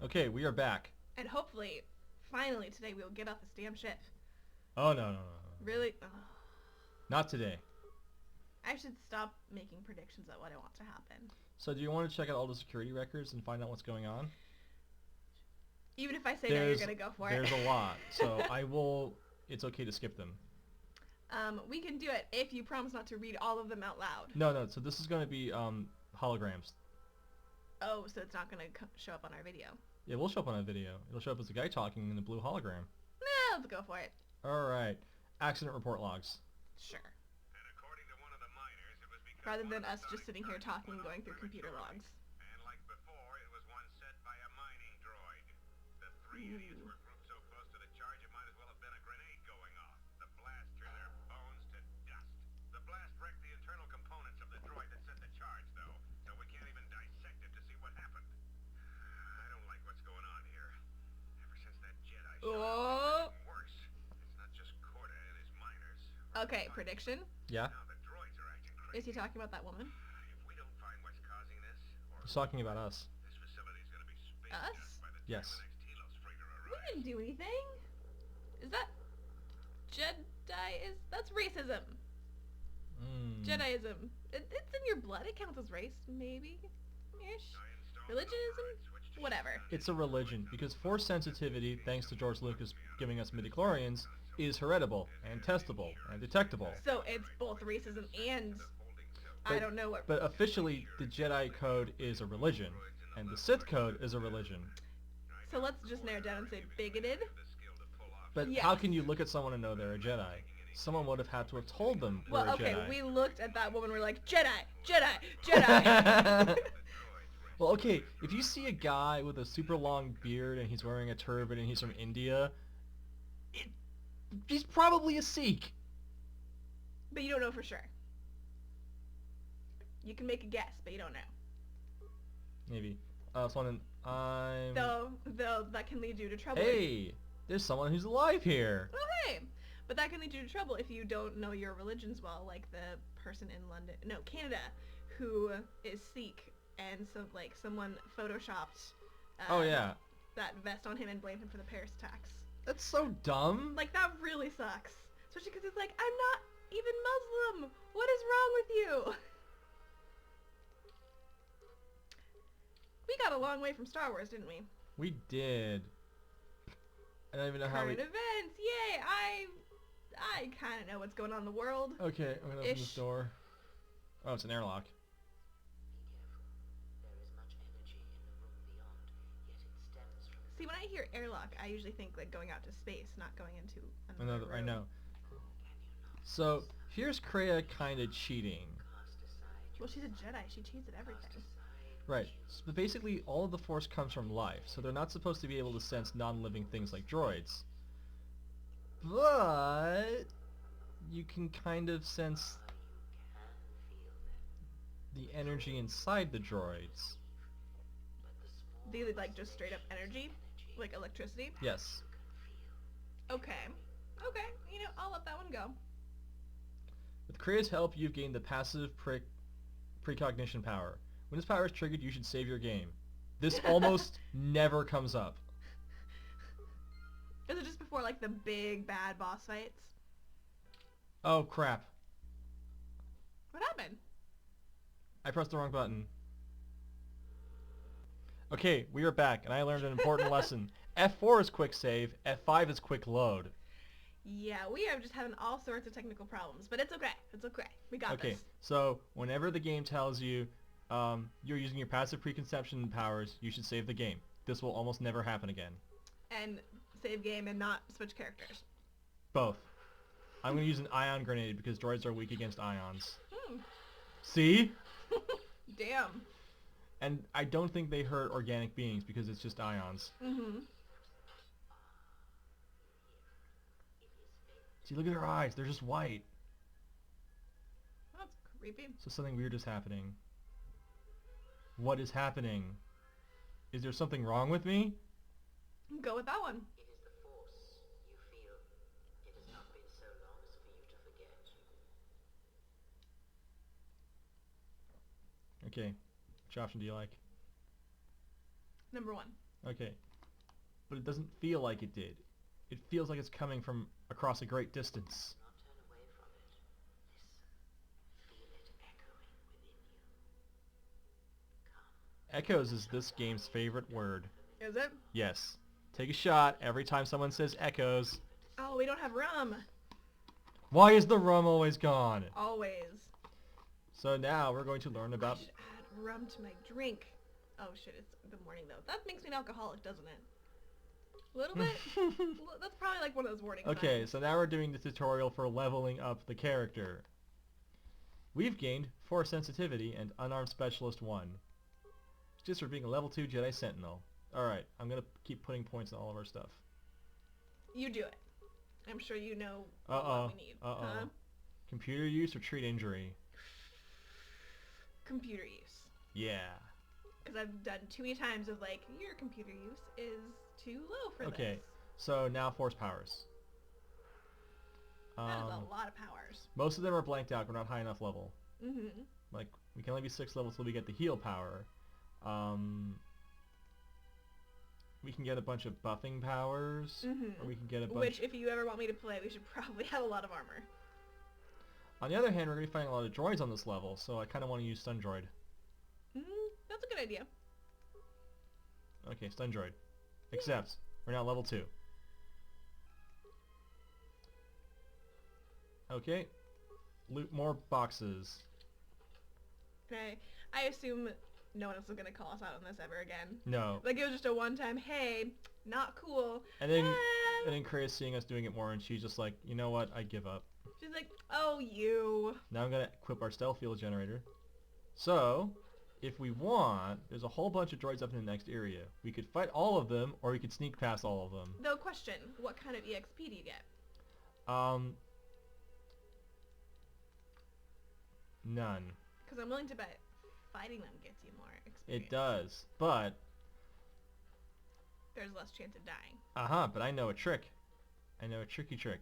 Okay, we are back. And hopefully, finally today we'll get off this damn ship. Oh, no. Really? Ugh. Not today. I should stop making predictions of what I want to happen. So do you want to check out all the security records and find out what's going on? Even if I say no, you're going to go for it. There's a lot. So I will... It's okay to skip them. We can do it if you promise not to read all of them out loud. No. So this is going to be holograms. Oh, so it's not going to show up on our video. Yeah, we'll show up on a video. It'll show up as a guy talking in the blue hologram. Nah, let's go for it. Alright. Accident report logs. Sure. Rather than us just sitting here talking and going through computer logs. And like before, it was one set by a mining droid. The three idiots were grouped so close to the charge it might as well have been a grenade going off. The blast threw their bones to dust. The blast wrecked the internal components of the droid that set the charge, though, so we can't even dissect it to see what happened. I don't like what's going on here. Ever since that Jedi showed up, it's gotten worse. It's not just Corda and his miners. Okay, prediction. Yeah? Now the droids are acting crazy. Is he talking about that woman? If we don't find what's causing this, or He's talking about us. this facility's gonna be spaced Us? out by the time Yes. the next Telos freighter We arrives. didn't do anything. Is that Jedi? That's racism. Jediism. It's in your blood. It counts as race, maybe. Ish. Religionism? Whatever. It's a religion, because force sensitivity, thanks to George Lucas giving us midichlorians, is heritable, and testable, and detectable. So it's both racism and I don't know what. But officially, the Jedi Code is a religion, and the Sith Code is a religion. So let's just narrow it down and say bigoted. But Yes. how can you look at someone and know they're a Jedi? Someone would have had to have told them we're Well, a okay, Jedi. we looked at that woman. We're like, Jedi, Jedi, Jedi. Well, okay, if you see a guy with a super long beard and he's wearing a turban and he's from India, he's probably a Sikh. But you don't know for sure. You can make a guess, but you don't know. Maybe. Someone, I'm... Though that can lead you to trouble. Hey, there's someone who's alive here. Oh, hey. But that can lead you to trouble if you don't know your religions well, like the person in Canada, who is Sikh, and so like someone photoshopped. Oh yeah. That vest on him and blamed him for the Paris attacks. That's so dumb. Like that really sucks, especially because it's like I'm not even Muslim. What is wrong with you? We got a long way from Star Wars, didn't we? We did. I don't even know how Current events, yay! I kind of know what's going on in the world. Okay, I'm gonna open this Ish. door. Oh, it's an airlock. See, when I hear airlock, I usually think like going out to space, not going into Another, I room. know. So here's Kreia kind of cheating. Well, she's a Jedi. She cheats at everything. Right. So basically, all of the Force comes from life, so they're not supposed to be able to sense non-living things like droids. But you can kind of sense the energy inside the droids. They like just straight up energy, like electricity. Yes. Okay. Okay. You know, I'll let that one go. With Kreia's help, you've gained the passive precognition power. When this power is triggered, you should save your game. This almost never comes up. Is it just before like the big bad boss fights? Oh crap. What happened? I pressed the wrong button. Okay, we are back, and I learned an important lesson. F4 is quick save, F5 is quick load. Yeah, we are just having all sorts of technical problems, but it's okay. It's okay. We got Okay, this. so whenever the game tells you you're using your passive preconception powers, you should save the game. This will almost never happen again. And save game and not switch characters. Both. I'm going to use an ion grenade because droids are weak against ions. Hmm. See? Damn. And I don't think they hurt organic beings because it's just ions. Mm-hmm. See, look at her eyes. They're just white. That's creepy. So something weird is happening. What is happening? Is there something wrong with me? Go with that one. It is the Force, you feel. It has not been so long as for you to forget. Okay. Which option do you like? Number 1. Okay. But it doesn't feel like it did. It feels like it's coming from across a great distance. Do not turn away from it. Listen. Feel it echoing within you. Come. Echoes is this game's favorite word. Is it? Yes. Take a shot every time someone says echoes. Oh, we don't have rum. Why is the rum always gone? Always. So now we're going to learn I about... should add rum to my drink. Oh shit, it's the morning though. That makes me an alcoholic, doesn't it? A little bit? That's probably like one of those warning Okay, signs. so now we're doing the tutorial for leveling up the character. We've gained Force Sensitivity and Unarmed Specialist 1. Just for being a level 2 Jedi Sentinel. Alright, I'm gonna keep putting points on all of our stuff. You do it. I'm sure you know Uh-oh. what we need. Uh-oh. Huh? Computer use or treat injury? Computer use. Yeah. Because I've done too many times of like, your computer use is too low for Okay, this. so now Force powers. That is a lot of powers. Most of them are blanked out. We're not high enough level. Mm-hmm. Like, we can only be 6 levels till we get the heal power. We can get a bunch of buffing powers, or we can get a bunch... Which, if you ever want me to play, we should probably have a lot of armor. On the other hand, we're going to be fighting a lot of droids on this level, so I kind of want to use Stun Droid. That's a good idea. Okay, Stun Droid. Accept. We're now level 2. Okay. Loot more boxes. And I assume no one else is going to call us out on this ever again. No. Like, it was just a one-time, hey, not cool. And then Krea's seeing us doing it more, and she's just like, you know what, I give up. She's like, oh, you. Now I'm going to equip our stealth field generator. So, if we want, there's a whole bunch of droids up in the next area. We could fight all of them, or we could sneak past all of them. Though, question, what kind of EXP do you get? None. Because I'm willing to bet fighting them gets you more experience. It does, but... There's less chance of dying. But I know a trick. I know a tricky trick.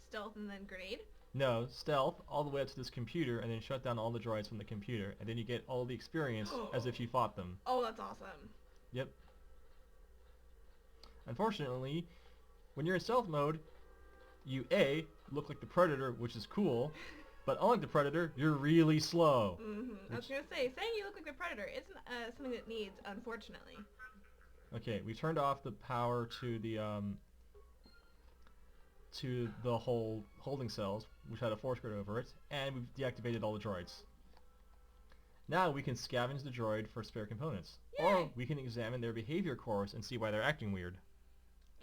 Stealth and then grenade? No, stealth all the way up to this computer, and then shut down all the droids from the computer, and then you get all the experience as if you fought them. Oh, that's awesome. Yep. Unfortunately, when you're in stealth mode, you A, look like the Predator, which is cool, but unlike the Predator, you're really slow. I was going to say, saying you look like the Predator isn't something that needs, unfortunately. Okay, we turned off the power to the whole holding cells, which had a force grid over it, and we've deactivated all the droids. Now we can scavenge the droid for spare components. Yay! Or we can examine their behavior cores and see why they're acting weird.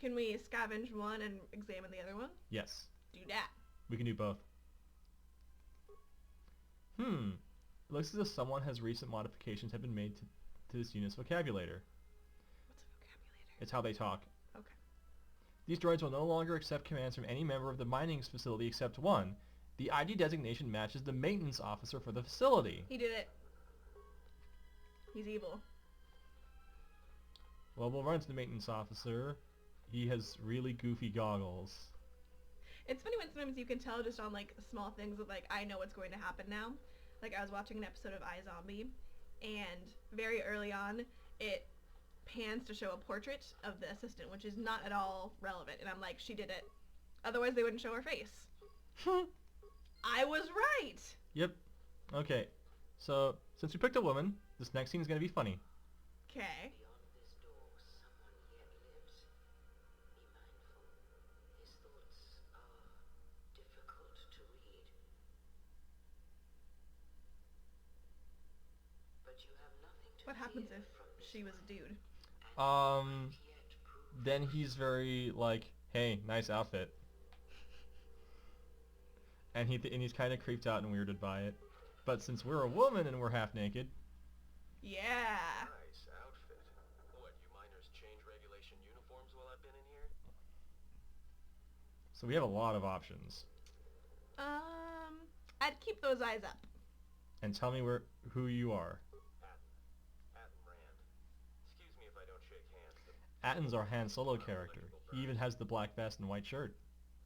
Can we scavenge one and examine the other one? Yes. Do that. We can do both. It looks as if someone has recent modifications have been made to this unit's vocabulator. What's a vocabulator? It's how they talk. Okay. These droids will no longer accept commands from any member of the mining facility except one. The ID designation matches the maintenance officer for the facility. He did it. He's evil. Well, we'll run to the maintenance officer. He has really goofy goggles. It's funny when sometimes you can tell just on like small things of like, I know what's going to happen now. Like I was watching an episode of iZombie, and very early on it pans to show a portrait of the assistant, which is not at all relevant, and I'm like, she did it. Otherwise they wouldn't show her face. I was right! Yep. Okay. So, since we picked a woman, this next scene is going to be funny. Okay. Beyond this door, someone yet lives. Be mindful. His thoughts are difficult to read. But you have nothing to What happens fear if from this she was a dude? yet prove Then he's very like, hey, nice outfit. And he's kind of creeped out and weirded by it. But since we're a woman and we're half naked, Yeah. Nice outfit. What, you miners change regulation uniforms while I've been in here? so we have a lot of options. I'd keep those eyes up. And tell me who you are. Atton Rand. Excuse me if I don't shake hands, but Atton's our Han Solo character. He even has the black vest and white shirt.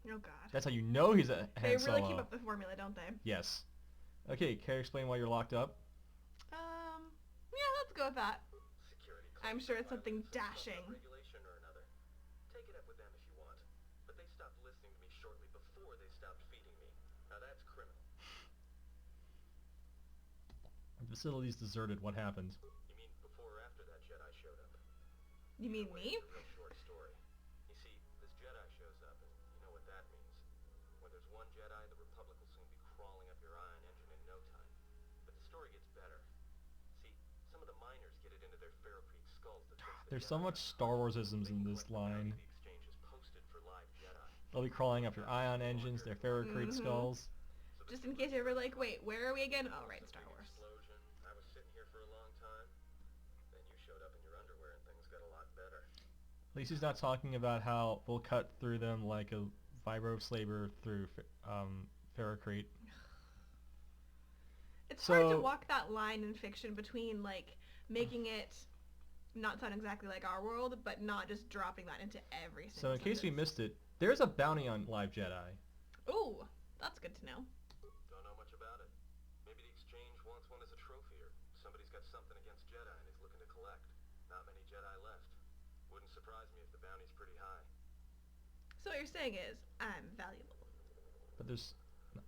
Oh god. That's how you know he's a They Han Solo. really keep up the formula, don't they? Yes. Okay, care to explain why you're locked up? Yeah, let's go with that. security I'm sure it's something violates some dashing. regulation or another. Take it up with them if you want. But they stopped listening to me shortly before they stopped feeding me. Now that's criminal. The facility's deserted. What happened? You mean before or after that Jedi showed up? You mean Either way, me? it's a real short story. You see, this Jedi shows up, and you know what that means. Where there's one Jedi, the Republic will soon be crawling up your ion engine in no time. But the story gets better. See, some of the miners get it into their ferrocrete skulls that fix the There's so Jedi much Star Wars-isms in this line. The exchange is posted for live Jedi. They'll be crawling up your ion engines, their ferrocrete skulls. So Just in case you're ever like, wait, where are we again? Oh, right, was a Star big Wars. explosion. I was sitting here for a long time. Then you showed up in your underwear and things got a lot better. At least he's not talking about how we'll cut through them like a vibro saber through ferrocrete. It's hard to So- walk that line in fiction between like making it not sound exactly like our world, but not just dropping that into every single So in case we sentence. missed it, there's a bounty on Live Jedi. Ooh, that's good to know. Don't know much about it. Maybe the exchange wants one as a trophy, or somebody's got something against Jedi and is looking to collect. Not many Jedi left. Wouldn't surprise me if the bounty's pretty high. So what you're saying is, I'm valuable. But there's...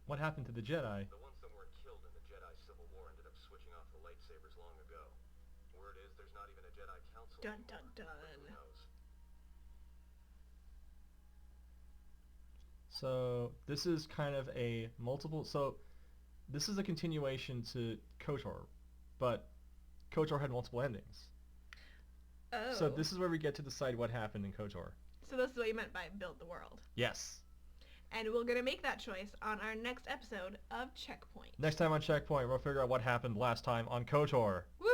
What happened to the Jedi? The ones that weren't killed in the Jedi Civil War ended up switching off the lightsabers long ago. Word is there's not even a Jedi Council Dun anymore, dun but who dun. knows? So this is kind of a multiple... So this is a continuation to KOTOR, but KOTOR had multiple endings. Oh. So this is where we get to decide what happened in KOTOR. So this is what you meant by build the world. Yes. And we're going to make that choice on our next episode of Checkpoint. Next time on Checkpoint, we'll figure out what happened last time on KOTOR. Woo!